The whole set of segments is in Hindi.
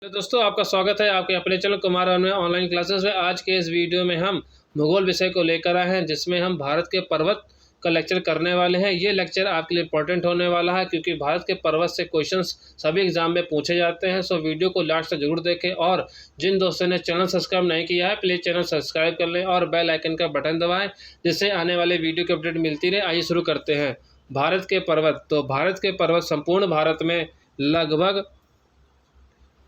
तो दोस्तों आपका स्वागत है आपके अपने चैनल कुमार में ऑनलाइन क्लासेस में। आज के इस वीडियो में हम भूगोल विषय को लेकर आए हैं, जिसमें हम भारत के पर्वत का लेक्चर करने वाले हैं। ये लेक्चर आपके लिए इंपॉर्टेंट होने वाला है, क्योंकि भारत के पर्वत से क्वेश्चंस सभी एग्जाम में पूछे जाते हैं। सो वीडियो को लास्ट तक जरूर देखें, और जिन दोस्तों ने चैनल सब्सक्राइब नहीं किया है प्लीज़ चैनल सब्सक्राइब कर लें और बेल आइकन का बटन दबाएँ, जिससे आने वाले वीडियो की अपडेट मिलती रहे। आइए शुरू करते हैं। भारत के पर्वत। तो भारत के पर्वत संपूर्ण भारत में लगभग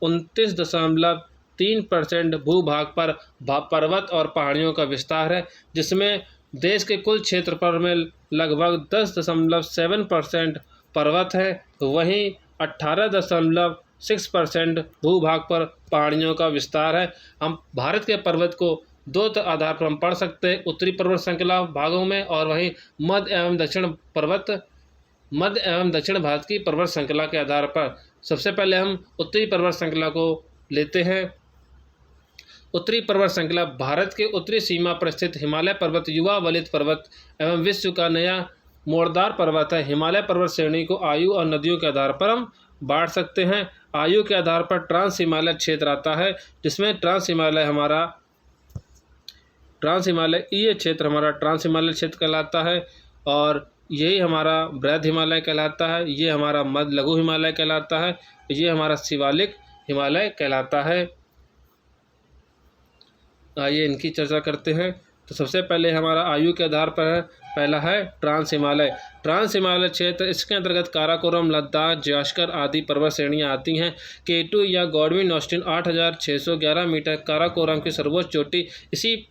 29.3% भूभाग पर पर्वत और पहाड़ियों का विस्तार है, जिसमें देश के कुल क्षेत्रफल में लगभग 10.7% पर्वत है। वहीं 18.6% भूभाग पर पहाड़ियों का विस्तार है। हम भारत के पर्वत को दो आधार पर हम पढ़ सकते हैं, उत्तरी पर्वत श्रृंखला भागों में, और वहीं मध्य एवं दक्षिण भारत की पर्वत श्रृंखला के आधार पर। सबसे पहले हम उत्तरी पर्वत श्रृंखला को लेते हैं। उत्तरी पर्वत श्रृंखला भारत के उत्तरी सीमा पर स्थित हिमालय पर्वत, युवा वलित पर्वत एवं विश्व का नया मोड़दार पर्वत है। हिमालय पर्वत श्रेणी को आयु और नदियों के आधार पर हम बांट सकते हैं। आयु के आधार पर ट्रांस हिमालय क्षेत्र आता है, जिसमें ट्रांस हिमालय ये क्षेत्र हमारा ट्रांस हिमालय क्षेत्र कहलाता है, और यही हमारा बृहद हिमालय कहलाता है। ये हमारा मध्य लघु हिमालय कहलाता है। ये हमारा शिवालिक हिमालय कहलाता है। आइए इनकी चर्चा करते हैं। तो सबसे पहले हमारा आयु के आधार पर है, पहला है ट्रांस हिमालय। ट्रांस हिमालय क्षेत्र, इसके अंतर्गत काराकोरम, लद्दाख, जास्कर आदि पर्वत श्रेणियाँ आती हैं। K2 या गॉडविन ऑस्टिन 8611 मीटर काराकोरम की सर्वोच्च चोटी इसी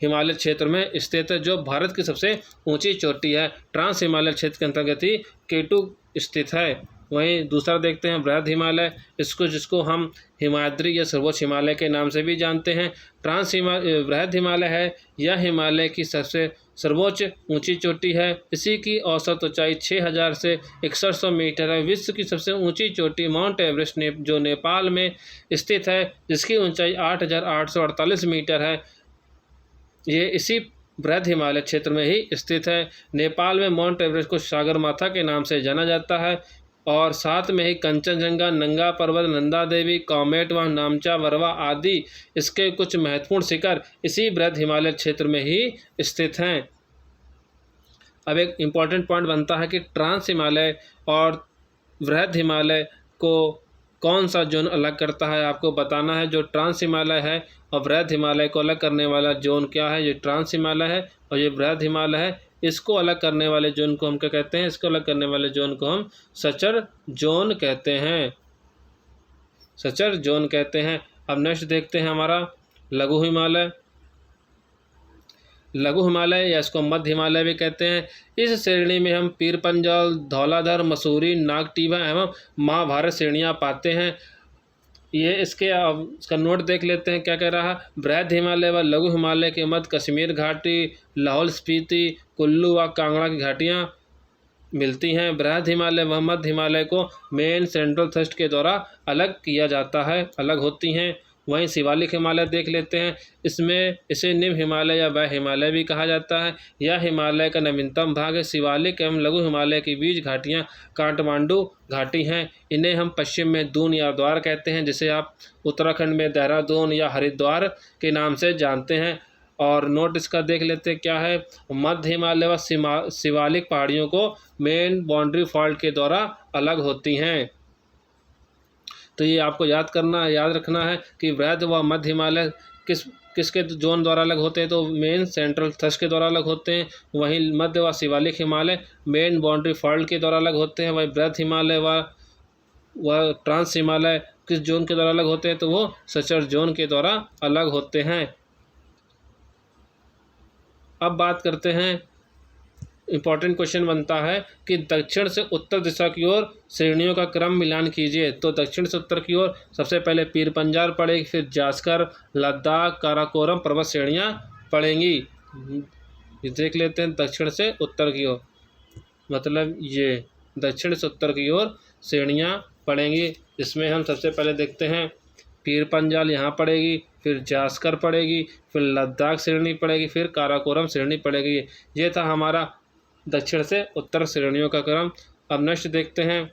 हिमालय क्षेत्र में स्थित है, जो भारत की सबसे ऊंची चोटी है। ट्रांस हिमालय क्षेत्र के अंतर्गत ही K2 स्थित है। वहीं दूसरा देखते हैं बृहद हिमालय, जिसको हम हिमाद्री या सर्वोच्च हिमालय के नाम से भी जानते हैं। बृहद हिमालय है, यह हिमालय की सबसे सर्वोच्च ऊंची चोटी है। इसी की औसत ऊंचाई 6000 से 6100 मीटर है। विश्व की सबसे ऊंची चोटी माउंट एवरेस्ट जो नेपाल में स्थित है, जिसकी ऊंचाई 8848 मीटर है। ये इसी बृहद हिमालय क्षेत्र में ही स्थित है। नेपाल में माउंट एवरेस्ट को सागरमाथा के नाम से जाना जाता है, और साथ में ही कंचनजंगा, नंगा पर्वत, नंदा देवी, कॉमेट व नामचा वरवा आदि इसके कुछ महत्वपूर्ण शिखर इसी बृहद हिमालय क्षेत्र में ही स्थित हैं। अब एक इम्पॉर्टेंट पॉइंट बनता है कि ट्रांस हिमालय और बृहद हिमालय को कौन सा जोन अलग करता है, आपको बताना है। जो ट्रांस हिमालय है और बृहद हिमालय को अलग करने वाला जोन क्या है, ये ट्रांस हिमालय है और ये बृहद हिमालय है। इसको अलग करने वाले जोन को हम क्या कहते हैं, इसको अलग करने वाले जोन को हम सचर जोन कहते हैं। सचर जोन कहते हैं। अब नेक्स्ट देखते हैं हमारा लघु हिमालय। लघु हिमालय या इसको मध्य हिमालय भी कहते हैं। इस श्रेणी में हम पीर पंजाल, धौलाधर, मसूरी, नागटीवा एवं महाभारत श्रेणियाँ पाते हैं। ये इसका नोट देख लेते हैं क्या कह रहा है। बृहद हिमालय व लघु हिमालय के मध्य कश्मीर घाटी, लाहौल स्पीति, कुल्लू व कांगड़ा की घाटियाँ मिलती हैं। बृहद हिमालय व मध्य हिमालय को मेन सेंट्रल थ्रस्ट के द्वारा अलग किया जाता है, अलग होती हैं। वहीं शिवालिक हिमालय देख लेते हैं। इसे निम्न हिमालय या वह हिमालय भी कहा जाता है। यह हिमालय का नवीनतम भाग है। शिवालिक एवं लघु हिमालय की बीच घाटियाँ काठमांडू घाटी हैं। इन्हें हम पश्चिम में दून या द्वार कहते हैं, जिसे आप उत्तराखंड में देहरादून या हरिद्वार के नाम से जानते हैं। और नोट इसका देख लेते हैं क्या है। मध्य हिमालय व शिवालिक पहाड़ियों को मेन बाउंड्री फॉल्ट के द्वारा अलग होती हैं। तो ये आपको याद रखना है कि बृहद व मध्य हिमालय किसके जोन द्वारा अलग होते हैं, तो मेन सेंट्रल थ्रस्ट के द्वारा अलग होते हैं। वहीं मध्य व Shivalik Himalaya main boundary fault के द्वारा अलग होते हैं। वहीं बृहद हिमालय व ट्रांस हिमालय किस जोन के द्वारा अलग होते हैं, तो वो सचर जोन के द्वारा अलग होते हैं। अब बात करते हैं, इम्पॉर्टेंट क्वेश्चन बनता है कि दक्षिण से उत्तर दिशा की ओर श्रेणियों का क्रम मिलान कीजिए। तो दक्षिण से उत्तर की ओर सबसे पहले पीर पंजाल पड़ेगी, फिर जास्कर, लद्दाख, काराकोरम पर्वत श्रेणियाँ पड़ेंगी। ये देख लेते हैं दक्षिण से उत्तर की ओर, मतलब ये दक्षिण से उत्तर की ओर श्रेणियाँ पड़ेंगी। इसमें हम सबसे पहले देखते हैं पीर पंजाल यहाँ पड़ेगी, फिर जास्कर पड़ेगी, फिर लद्दाख श्रेणी पड़ेगी, फिर काराकोरम श्रेणी पड़ेगी। ये था हमारा दक्षिण से उत्तर श्रेणियों का क्रम। अब नेक्स्ट देखते हैं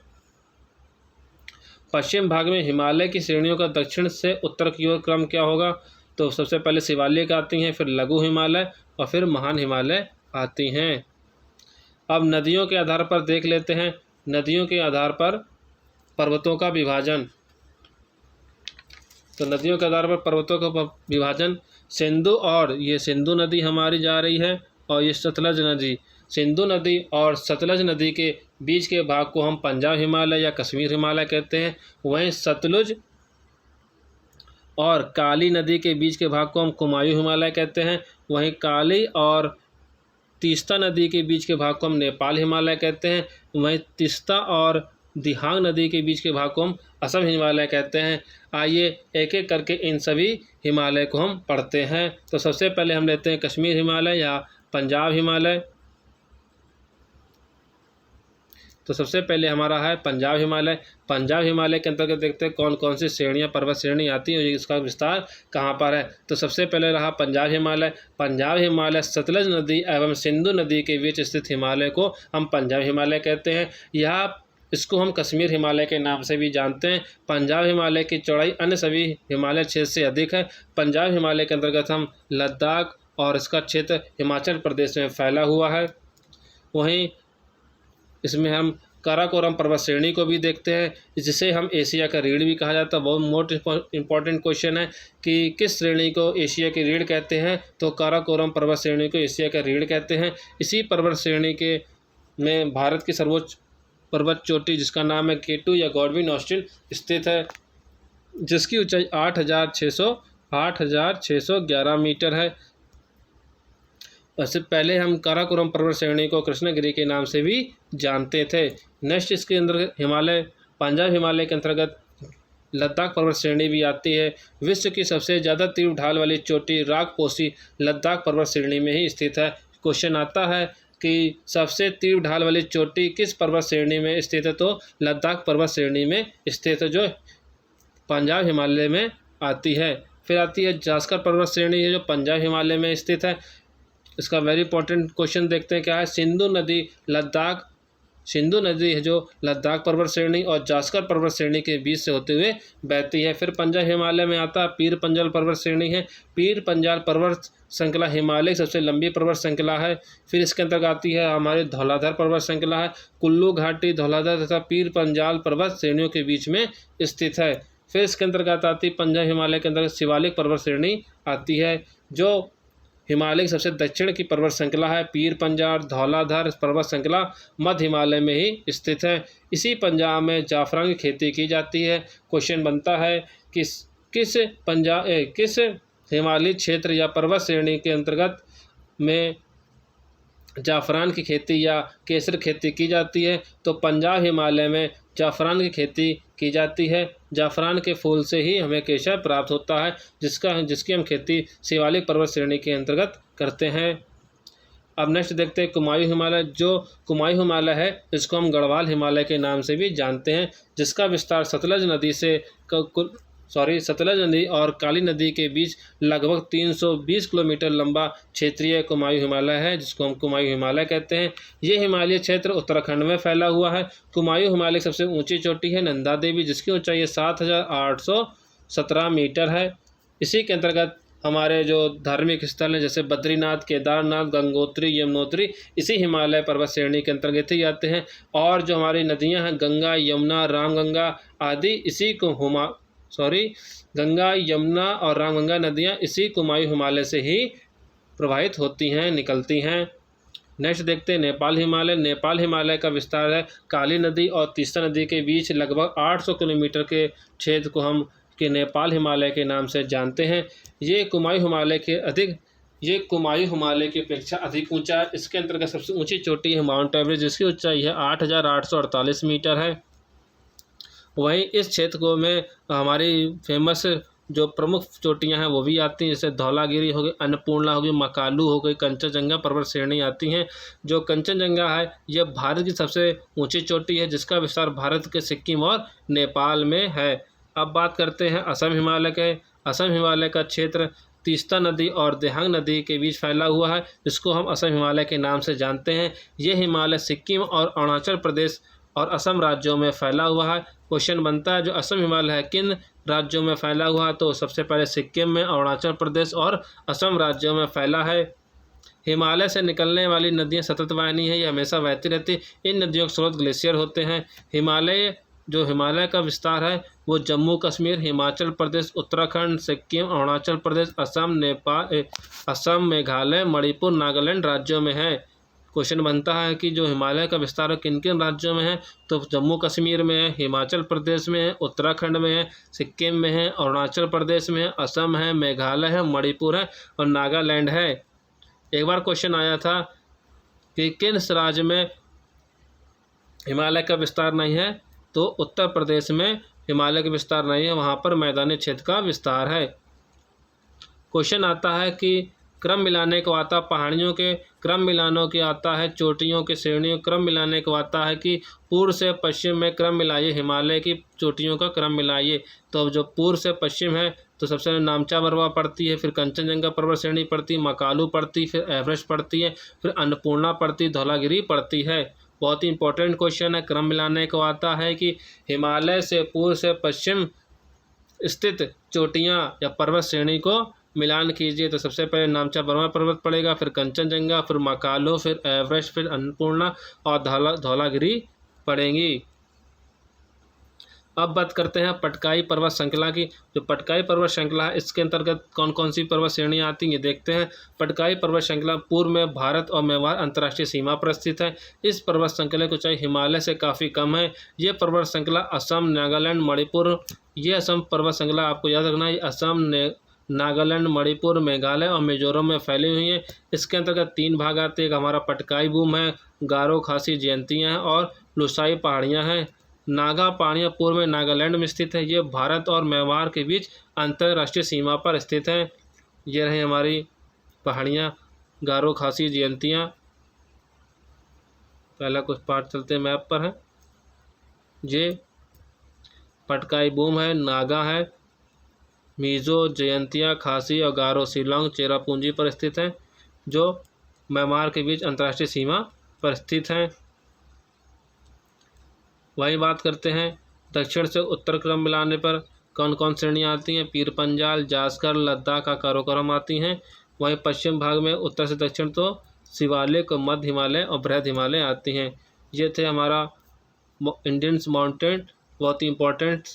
पश्चिम भाग में हिमालय की श्रेणियों का दक्षिण से उत्तर की ओर क्रम क्या होगा? तो सबसे पहले शिवालिक आती हैं, फिर लघु हिमालय और फिर महान हिमालय आती हैं। अब नदियों के आधार पर देख लेते हैं, नदियों के आधार पर पर्वतों का विभाजन। तो नदियों के आधार पर पर्वतों का विभाजन, सिंधु और ये सिंधु नदी हमारी जा रही है और ये सतलज नदी, सिंधु नदी और सतलज नदी के बीच के भाग को हम पंजाब हिमालय या कश्मीर हिमालय कहते हैं। वहीं सतलुज और काली नदी के बीच के भाग को हम कुमायूं हिमालय कहते हैं। वहीं काली और तीस्ता नदी के बीच के भाग को हम नेपाल हिमालय कहते हैं। वहीं तीस्ता और दिहांग नदी के बीच के भाग को हम असम हिमालय कहते हैं। आइए एक एक करके इन सभी हिमालय को हम पढ़ते हैं। तो सबसे पहले हम लेते हैं कश्मीर हिमालय या पंजाब हिमालय। तो सबसे पहले हमारा है पंजाब हिमालय। पंजाब हिमालय के अंतर्गत देखते हैं कौन कौन सी श्रेणियाँ, पर्वत श्रेणी आती हैं और इसका विस्तार कहाँ पर है। तो सबसे पहले रहा पंजाब हिमालय। पंजाब हिमालय सतलज नदी एवं सिंधु नदी के बीच स्थित हिमालय को हम पंजाब हिमालय कहते हैं। यह इसको हम कश्मीर हिमालय के नाम से भी जानते हैं। पंजाब हिमालय की चौड़ाई अन्य सभी हिमालय क्षेत्र से अधिक है। पंजाब हिमालय के अंतर्गत हम लद्दाख और इसका क्षेत्र हिमाचल प्रदेश में फैला हुआ है। वहीं इसमें हम काराकोरम पर्वत श्रेणी को भी देखते हैं, जिसे हम एशिया का रीढ़ भी कहा जाता है। बहुत मोस्ट इम्पॉर्टेंट क्वेश्चन है कि किस श्रेणी को एशिया की रीढ़ कहते हैं? तो काराकोरम पर्वत श्रेणी को एशिया का रीढ़ कहते हैं। इसी पर्वत श्रेणी के में भारत की सर्वोच्च पर्वत चोटी जिसका नाम है K2 या गॉडविन ऑस्टिन स्थित है, जिसकी ऊंचाई 8,611 मीटर है। इससे पहले हम काराकोरम पर्वत श्रेणी को कृष्णगिरी के नाम से भी जानते थे। नेक्स्ट इसके अंदर हिमालय, पंजाब हिमालय के अंतर्गत लद्दाख पर्वत श्रेणी भी आती है। विश्व की सबसे ज़्यादा तीव्र ढाल वाली चोटी रागपोशी लद्दाख पर्वत श्रेणी में ही स्थित है। क्वेश्चन आता है कि सबसे तीव्र ढाल वाली चोटी किस पर्वत श्रेणी में स्थित है? तो लद्दाख पर्वत श्रेणी में स्थित है, जो पंजाब हिमालय में आती है। फिर आती है जास्कर पर्वत श्रेणी है, जो पंजाब हिमालय में स्थित है। इसका वेरी इंपॉर्टेंट क्वेश्चन देखते हैं क्या है। सिंधु नदी है जो लद्दाख पर्वत श्रेणी और जास्कर पर्वत श्रेणी के बीच से होते हुए बहती है। फिर पंजाब हिमालय में आता है पीर पंजाल पर्वत श्रेणी है। पीर पंजाल पर्वत श्रृंखला हिमालय की सबसे लंबी पर्वत श्रृंखला है। फिर इसके अंतर्गत आती है हमारे धौलाधर पर्वत श्रृंखला है। कुल्लू घाटी, धौलाधर तथा पीर पंजाल पर्वत श्रेणियों के बीच में स्थित है। फिर इसके अंतर्गत आती पंजाब हिमालय के अंतर्गत शिवालिक पर्वत श्रेणी आती है, जो हिमालय की सबसे दक्षिण की पर्वत श्रृंखला है। पीर पंजाल धौलाधर पर्वत श्रृंखला मध्य हिमालय में ही स्थित है। इसी पंजाब में जाफरान की खेती की जाती है। क्वेश्चन बनता है किस हिमालयी क्षेत्र या पर्वत श्रेणी के अंतर्गत में जाफरान की खेती या केसर खेती की जाती है? तो पंजाब हिमालय में जाफरान की खेती की जाती है। जाफरान के फूल से ही हमें केसर प्राप्त होता है, जिसकी हम खेती शिवालिक पर्वत श्रेणी के अंतर्गत करते हैं। अब नेक्स्ट देखते हैं कुमायूं हिमालय। जो कुमायूं हिमालय है इसको हम गढ़वाल हिमालय के नाम से भी जानते हैं, जिसका विस्तार सतलज नदी और काली नदी के बीच लगभग 320 किलोमीटर लंबा क्षेत्रीय कुमायूं हिमालय है, जिसको हम कुमायूं हिमालय कहते हैं। ये हिमालय क्षेत्र उत्तराखंड में फैला हुआ है। कुमायूं हिमालय की सबसे ऊंची चोटी है नंदा देवी, जिसकी ऊंचाई 7,817 मीटर है। इसी के अंतर्गत हमारे जो धार्मिक स्थल हैं जैसे बद्रीनाथ, केदारनाथ, गंगोत्री, यमुनोत्री इसी हिमालय पर्वत श्रेणी के अंतर्गत ही आते हैं। और जो हमारी नदियां हैं गंगा, यमुना, रामगंगा आदि गंगा, यमुना और रामगंगा नदियाँ इसी कुमायूं हिमालय से ही प्रवाहित होती हैं, निकलती हैं। नेक्स्ट देखते हैं नेपाल हिमालय। नेपाल हिमालय का विस्तार है काली नदी और तीस्ता नदी के बीच लगभग 800 किलोमीटर के क्षेत्र को हम नेपाल हिमालय के नाम से जानते हैं। ये कुमायूं हिमालय की अपेक्षा अधिक ऊंचा है। इसके अंतर्गत सबसे ऊंची चोटी है माउंट एवरेस्ट, जिसकी ऊंचाई है 8,848 मीटर है। वहीं इस क्षेत्र में हमारी फेमस जो प्रमुख चोटियां हैं वो भी आती हैं, जैसे धौलागिरी हो गई, अन्नपूर्णा हो गई, मकालू हो गई, कंचनजंगा पर्वत श्रेणी आती हैं। जो कंचनजंगा है यह भारत की सबसे ऊंची चोटी है, जिसका विस्तार भारत के सिक्किम और नेपाल में है। अब बात करते हैं असम हिमालय के। असम हिमालय का क्षेत्र तीस्ता नदी और दिहांग नदी के बीच फैला हुआ है, जिसको हम असम हिमालय के नाम से जानते हैं। ये हिमालय सिक्किम और अरुणाचल प्रदेश और असम राज्यों में फैला हुआ है। क्वेश्चन बनता है जो असम हिमालय है किन राज्यों में फैला हुआ है, तो सबसे पहले सिक्किम में, अरुणाचल प्रदेश और असम राज्यों में फैला है। हिमालय से निकलने वाली नदियाँ सतत वाहिनी है, ये हमेशा बहती रहती है। इन नदियों के स्रोत ग्लेशियर होते हैं। हिमालय का विस्तार है वो जम्मू कश्मीर, हिमाचल प्रदेश, उत्तराखंड, सिक्किम, अरुणाचल प्रदेश, असम, मेघालय, मणिपुर, नागालैंड राज्यों में है। क्वेश्चन बनता है कि जो हिमालय का विस्तार है किन किन राज्यों में है, तो जम्मू कश्मीर में है, हिमाचल प्रदेश में है, उत्तराखंड में है, सिक्किम में है, अरुणाचल प्रदेश में है, असम है, मेघालय है, मणिपुर है और नागालैंड है। एक बार क्वेश्चन आया था कि किस राज्य में हिमालय का विस्तार नहीं है, तो उत्तर प्रदेश में हिमालय का विस्तार नहीं है, वहाँ पर मैदानी क्षेत्र का विस्तार है। क्वेश्चन आता है कि क्रम मिलाने को आता पहाड़ियों के क्रम मिलानों के आता है, चोटियों के श्रेणियों क्रम मिलाने को आता है कि पूर्व से पश्चिम में क्रम मिलाइए, हिमालय की चोटियों का क्रम मिलाइए। तो अब जो पूर्व से पश्चिम है तो सबसे पहले नामचा बरवा पड़ती है, फिर कंचनजंगा पर्वत श्रेणी पड़ती है, मकालू पड़ती, फिर एवरेस्ट पड़ती है, फिर अन्नपूर्णा पड़ती, धौलागिरी पड़ती है। बहुत ही इंपॉर्टेंट क्वेश्चन है। क्रम मिलाने को आता है कि हिमालय से पूर्व से पश्चिम स्थित चोटियाँ या पर्वत श्रेणी को मिलान कीजिए। तो सबसे पहले नामचा बरवा पर्वत पड़ेगा, फिर कंचनजंगा, फिर मकालू, फिर एवरेस्ट, फिर अन्नपूर्णा और धौलागिरी पड़ेंगी। अब बात करते हैं पटकाई पर्वत श्रृंखला की। जो पटकाई पर्वत श्रृंखला है इसके अंतर्गत कौन कौन सी पर्वत श्रेणियाँ आती हैं ये देखते हैं। पटकाई पर्वत श्रृंखला पूर्व में भारत और मेवाड़ अंतर्राष्ट्रीय सीमा पर स्थित है। इस पर्वत श्रृंखला की ऊंचाई हिमालय से काफ़ी कम है। ये पर्वत श्रृंखला असम, नागालैंड, मणिपुर, ये असम पर्वत श्रृंखला आपको याद रखना है, असम, नागालैंड, मणिपुर, मेघालय और मिजोरम में फैली हुई है। इसके अंतर्गत 3 भाग आते हैं। एक हमारा पटकाई भूम है, गारो खासी जयंतियाँ हैं और लुसाई पहाड़ियाँ हैं। नागा पहाड़ियाँ पूर्व में नागालैंड में स्थित है। ये भारत और मेवाड़ के बीच अंतर्राष्ट्रीय सीमा पर स्थित हैं। ये रही हमारी पहाड़ियाँ, गारो खासी जयंतियाँ। पहला कुछ पार्ट चलते मैप पर है। ये पटकाई बूम है, नागा है, मीज़ो, जयंतिया, खासी और गारो शिलोंग चेरापूंजी पर स्थित हैं, जो म्यांमार के बीच अंतर्राष्ट्रीय सीमा पर स्थित हैं। वही बात करते हैं दक्षिण से उत्तर क्रम मिलाने पर कौन कौन श्रेणियाँ आती हैं। पीर पंजाल, जास्कर, लद्दाख का काराकोरम आती हैं। वहीं पश्चिम भाग में उत्तर से दक्षिण तो शिवालिक, मध्य हिमालय और बृहद हिमालय आती हैं। ये थे हमारा इंडियंस माउंटेन। बहुत ही इंपॉर्टेंट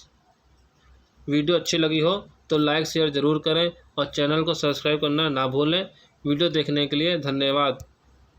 वीडियो अच्छी लगी हो तो लाइक शेयर ज़रूर करें और चैनल को सब्सक्राइब करना ना भूलें। वीडियो देखने के लिए धन्यवाद।